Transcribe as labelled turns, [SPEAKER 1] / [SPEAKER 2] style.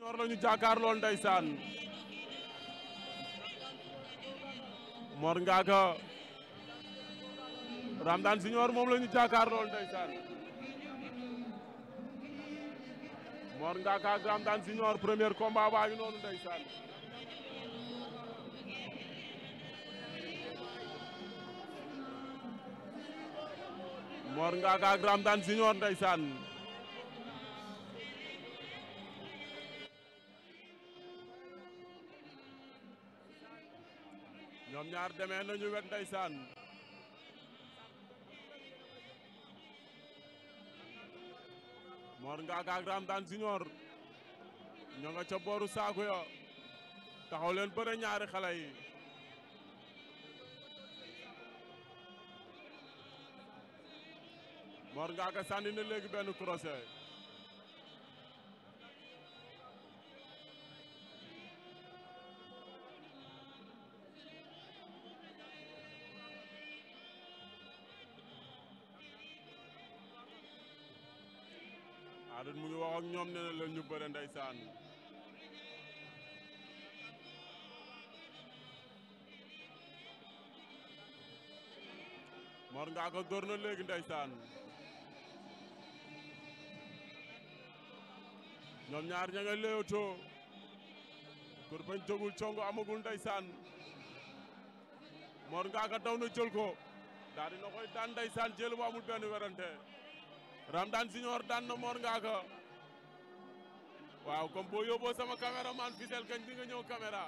[SPEAKER 1] Junior la ñu jàkkaarloo ndeysaan Mor Ngaka Ramdan Junior moom la ñu jàkkaarloo ndeysaan Mor Ngaka ak Ramdan Junior premier combat baa ngi noonu ndeysaan Mor Ngaka ak Ramdan Junior ndeysaan ñoom ñaar demee nañu wet ndeysaan Mor Ngaka ak Ramdan Junior ñoo nga ca booru saaku ya taxaw leen bëre ñaari xale yi Mor Ngaka sànni na léegi benn crochet Adat mu ngi wax ak ñoom nee na leen ñu bëre ndeysaan Mor Ngaka door na léegi ndeysaan ñoom ñaar ña nga léewtoo kurpeñ jógul congo amagul ndeysaan Mor Ngaka daw na jël ko daal dina koy daan ndeysaan jël bu amul benn werante Ramdan Junior daan na Mor Ngaka waaw comme boo yóbboo sama caméraman Fissel kañ di nga ñëw caméra